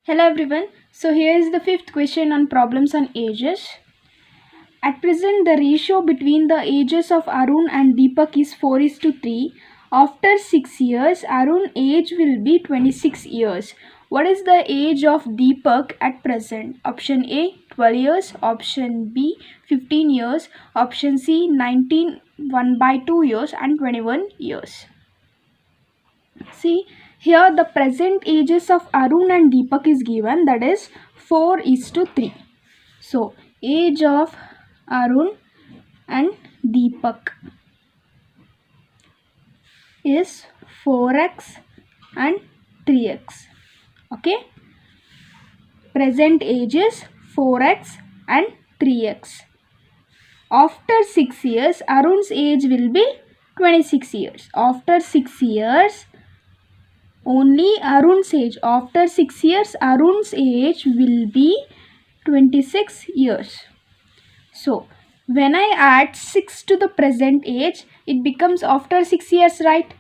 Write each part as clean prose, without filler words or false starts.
Hello everyone. So here is the fifth question on problems on ages. At present, the ratio between the ages of Arun and Deepak is 4:3. After 6 years, Arun's age will be 26 years. What is the age of Deepak at present? Option A 12 years, option B 15 years, option C 19 1/2 years and 21 years. See, here the present ages of Arun and Deepak is given, that is 4:3. So age of Arun and Deepak is 4x and 3x. Okay, present age is 4x and 3x. After 6 years, Arun's age will be 26 years. After 6 years, only Arun's age. After 6 years, Arun's age will be 26 years. So, when I add 6 to the present age, it becomes after 6 years, right?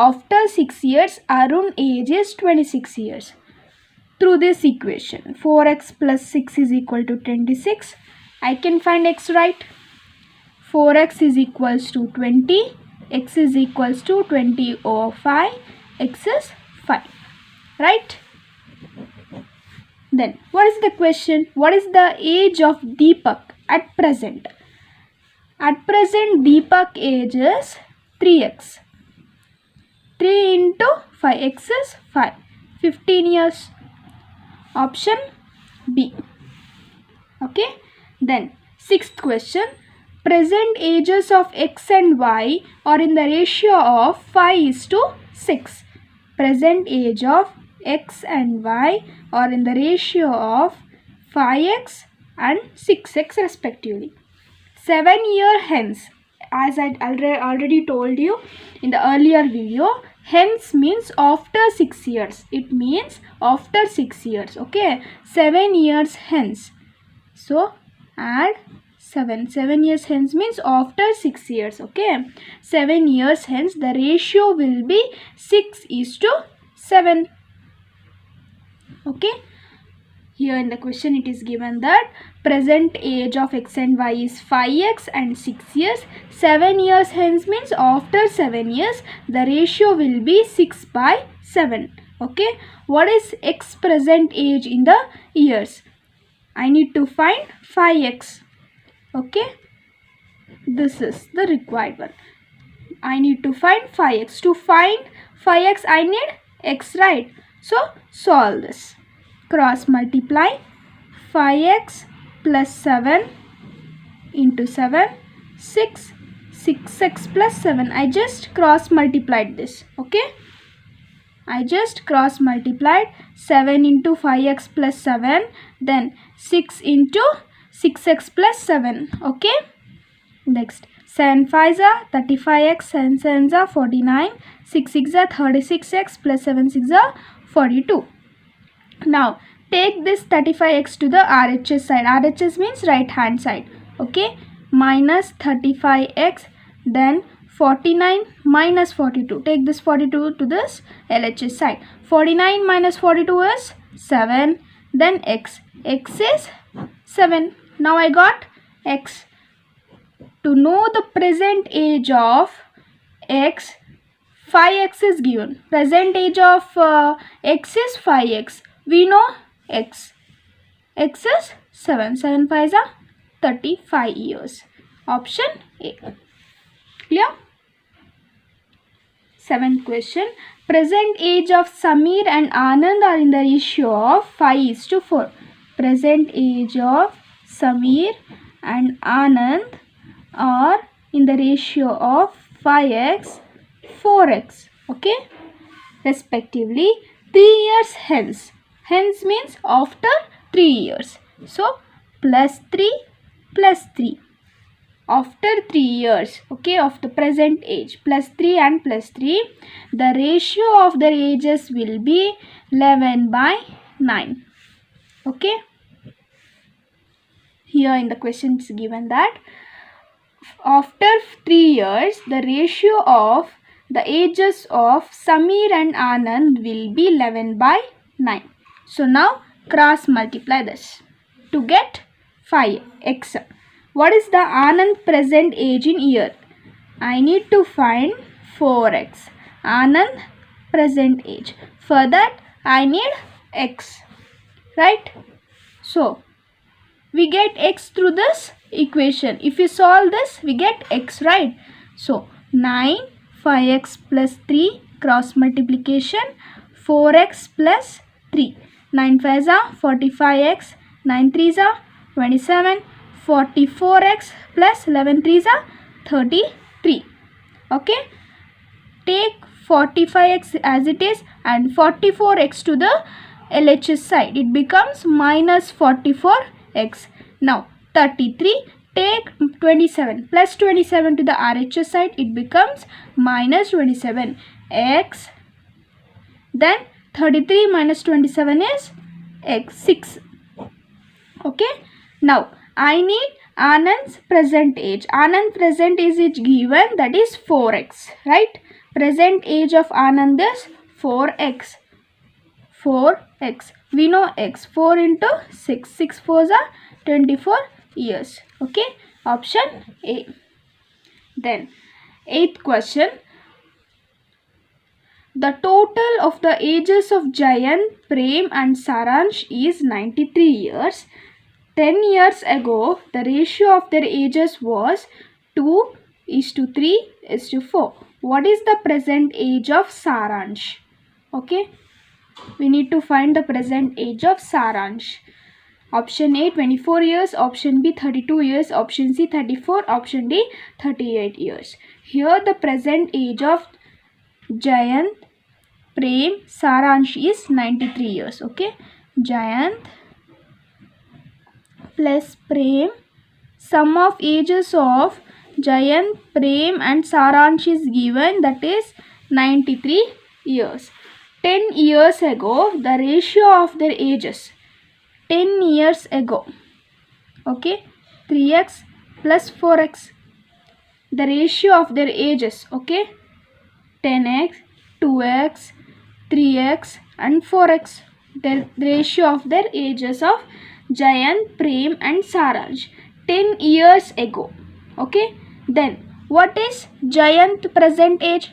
After 6 years, Arun's age is 26 years. Through this equation, 4x plus 6 is equal to 26. I can find x, right? 4x is equals to 20. X is equals to 20 over 5. X is 5, right? Then what is the question? What is the age of Deepak at present? At present, Deepak age is 3x. 3 into 5, x is 5. 15 years. Option B. Okay. Then sixth question. Present ages of x and y are in the ratio of 5:6. Present age of x and y are in the ratio of 5x and 6x respectively. 7 years hence, as I already told you in the earlier video, hence means after 6 years. It means after 6 years. Okay, 7 years hence. So add 7. 7 years hence means after 6 years. Okay, 7 years hence the ratio will be 6:7. Okay, here in the question it is given that present age of x and y is 5x and 6 years. 7 years hence means after 7 years the ratio will be 6/7. Okay, what is x present age in the years? I need to find 5x. Okay, this is the required one. I need to find 5x. To find 5x I need x, right? So solve this. Cross multiply. 5x plus 7 into 7, 6. 6x plus 7. I just cross multiplied this. Okay, I just cross multiplied. 7 into 5x plus 7, then 6 into 6x plus 7. Okay, next 7 5s are 35x, 7 7s are 49, 6 6 are 36x plus 7 6 are 42. Now take this 35x to the RHS side. RHS means right hand side. Okay, minus 35x, then 49 minus 42. Take this 42 to this LHS side. 49 minus 42 is 7. Then x. X is 7. Now I got x. To know the present age of x, 5x is given. Present age of x is 5x. We know x. X is 7. 7 5s are 35 years. Option A. Clear? Seventh question. Present age of Samir and Anand are in the ratio of 5:4. Present age of Samir and Anand are in the ratio of 5x, 4x. Okay, respectively. 3 years hence. Hence means after 3 years. So plus 3 plus 3. After 3 years, okay, of the present age, plus 3 and plus 3, the ratio of the ages will be 11/9. Okay, here in the question is given that after 3 years, the ratio of the ages of Samir and Anand will be 11/9. So now cross multiply this to get 5x. What is the Anand present age in year? I need to find 4x. Anand present age. For that I need x. Right? So we get x through this equation. If you solve this, we get x, right? So 9, 5x plus 3 cross multiplication, 4x plus 3. 9 5s are 45x, 9 3s are 27, 44x plus 11 3s are 33. Okay? Take 45x as it is and 44x to the LHS side. It becomes minus 44x. Now 33, take 27 plus 27 to the RHS side. It becomes minus 27x. Then 33 minus 27 is x, 6. Okay. Now I need Anand's present age. Anand present age is given, that is 4x, right? Present age of Anand is 4x. 4x. We know x. 4 into 6. 6 4s are 24 years. Okay. Option A. Then 8th question. The total of the ages of Jayant, Prem and Saransh is 93 years. 10 years ago, the ratio of their ages was 2:3:4. What is the present age of Saransh? Okay. We need to find the present age of Saransh. Option A 24 years, option B 32 years, option C 34, option D 38 years. Here the present age of Jayant, Prem, Saransh is 93 years. Okay. Jayant plus Prem, sum of ages of Jayant, Prem and Saransh is given, that is 93 years. 10 years ago, the ratio of their ages. 10 years ago. Okay. 3x plus 4x. The ratio of their ages. Okay. 10x, 2x, 3x and 4x. The ratio of their ages of Jayant, Prem and Saransh. 10 years ago. Okay. Then what is Jayant present age?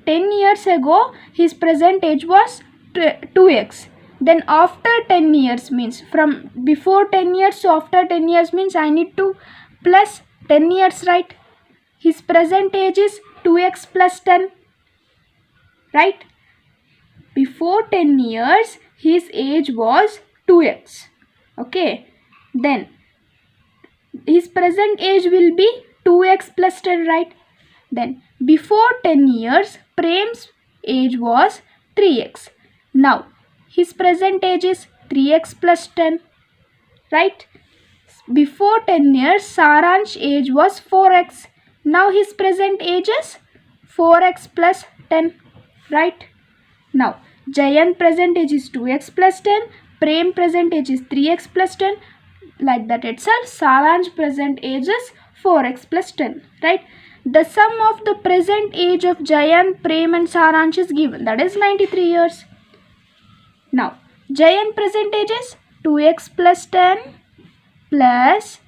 10 years ago his present age was 2x. Then after 10 years means from before 10 years to after 10 years means I need to plus 10 years, right? His present age is 2x plus 10. Right? Before 10 years his age was 2x. Okay. Then his present age will be 2x plus 10, right? Then before 10 years Prem's age was 3x. Now his present age is 3x plus 10, right? Before 10 years Saransh's age was 4x. Now his present age is 4x plus 10, right? Now Jayant present age is 2x plus 10, Prem present age is 3x plus 10. Like that itself Saransh present age is 4x plus 10, right? The sum of the present age of Jayant, Prem and Saransh is given, that is 93 years. Now Jayant present age is 2x plus 10 plus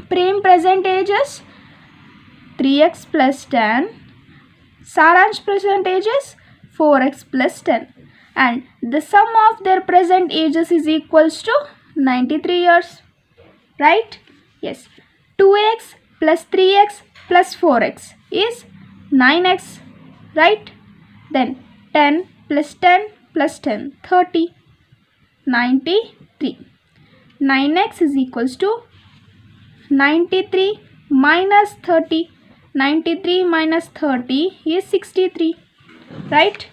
Prem present age is 3x plus 10. Saransh present age is 4x plus 10. And the sum of their present ages is equals to 93 years. Right? Yes. 2x plus 3x plus 4x is 9x. Right? Then 10 plus 10 plus 10, 30. 93. 9x is equals to 93 minus 30. 93 minus 30 is 63. Right?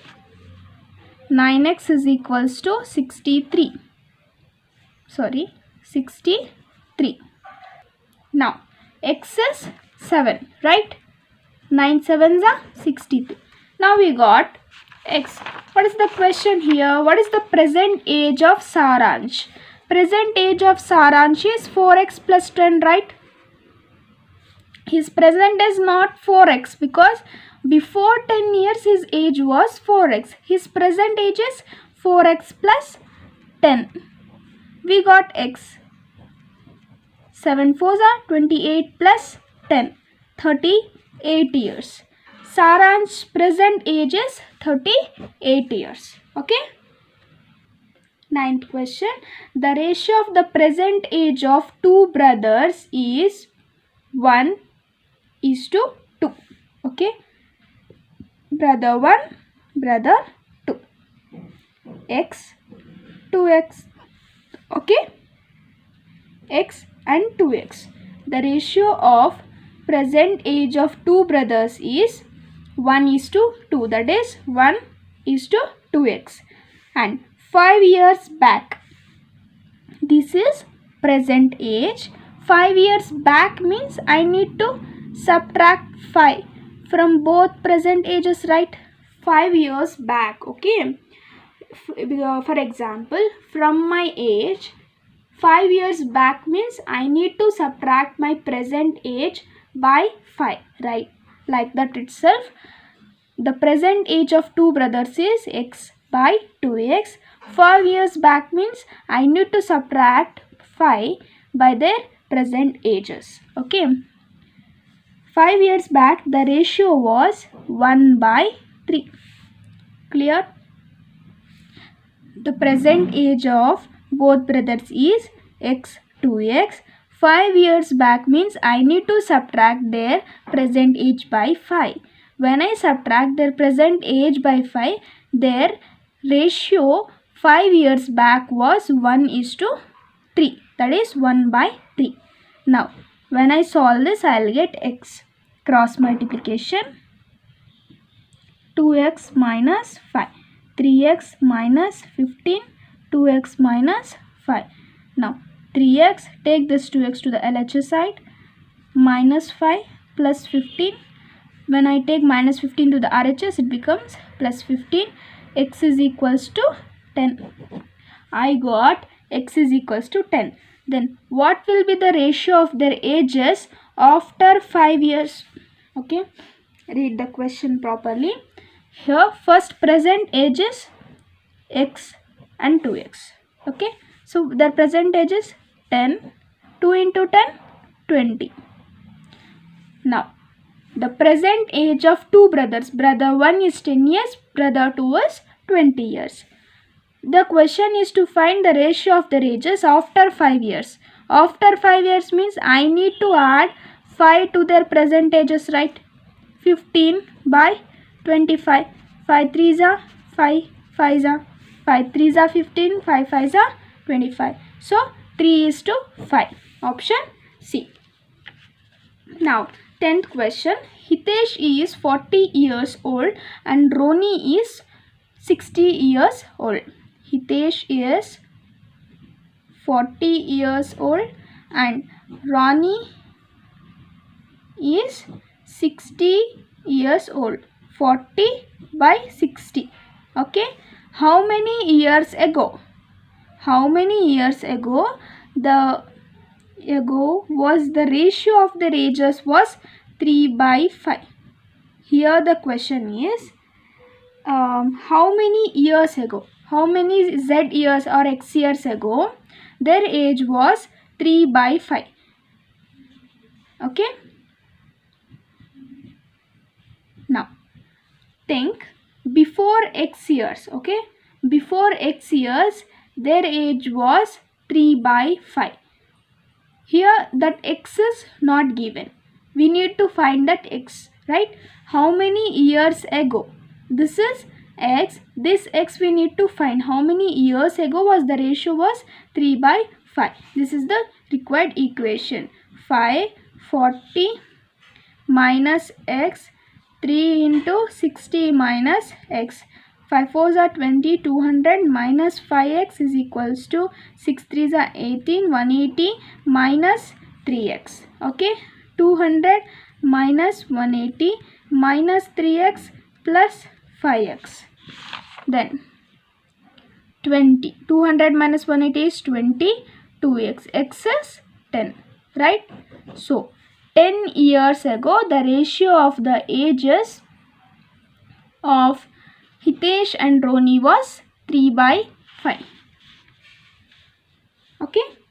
9x is equals to 63. 63. Now x is 7, right? 9 7s are 63. Now we got x. What is the question here? What is the present age of Saransh? Present age of Saransh is 4x plus 10, right? His present is not 4x because before 10 years his age was 4x. His present age is 4x plus 10. We got x. 7 4s are 28 plus 10. 38 years. Saran's present age is 38 years. Okay. Ninth question. The ratio of the present age of two brothers is 1:2. Okay. Brother 1, brother 2. X, 2x. Okay. X and 2x. The ratio of present age of two brothers is 1:2. That is 1:2x. And 5 years back. This is present age. 5 years back means I need to subtract 5 from both present ages, right? 5 years back. Okay. For example, from my age, 5 years back means I need to subtract my present age by 5, right? Like that itself. The present age of two brothers is x by 2x. 5 years back means I need to subtract 5 by their present ages. Okay. 5 years back the ratio was 1/3. Clear? The present age of both brothers is x, 2x. 5 years back means I need to subtract their present age by 5. When I subtract their present age by 5, their ratio 5 years back was 1:3. That is 1/3. Now, when I solve this, I will get x. Cross multiplication. 2x minus 5. 3x minus 15. 2x minus 5. Now, 3x, take this 2x to the LHS side. Minus 5 plus 15. When I take minus 15 to the RHS, it becomes plus 15. X is equals to 10. I got x is equals to 10. Then what will be the ratio of their ages after 5 years? Okay. Read the question properly. Here first present age is x and 2x. Okay. So their present age is 10. 2 into 10, 20. Now, the present age of two brothers. Brother 1 is 10 years. Brother 2 is 20 years. The question is to find the ratio of their ages after 5 years. After 5 years means I need to add 5 to their present ages, right? 15 by 25. 5 3s are 5, 5s are 5 3s are 15, 5 5s are 25. So 3:5. Option C. Now 10th question. Hitesh is 40 years old and Roni is 60 years old. Hitesh is 40 years old and Rani is 60 years old. 40 by 60. Okay. How many years ago? How many years ago was the ratio of their ages was 3/5. Here the question is how many years ago? How many z years or x years ago their age was 3/5. Okay. Now think before x years. Okay. Before x years their age was 3/5. Here that x is not given. We need to find that x, right? How many years ago? This is x. This x we need to find. How many years ago was the ratio was 3/5. This is the required equation. 5, 40 minus x. 3 into 60 minus x. 5 4s are 20, 200 minus 5x is equals to 6 3s are 18, 180 minus 3x. Okay. 200 minus 180 minus 3x plus 5x. Then 20. 200 minus 180 is 20. 2x. X is 10. Right. So 10 years ago the ratio of the ages of Hitesh and Roni was 3/5. Okay.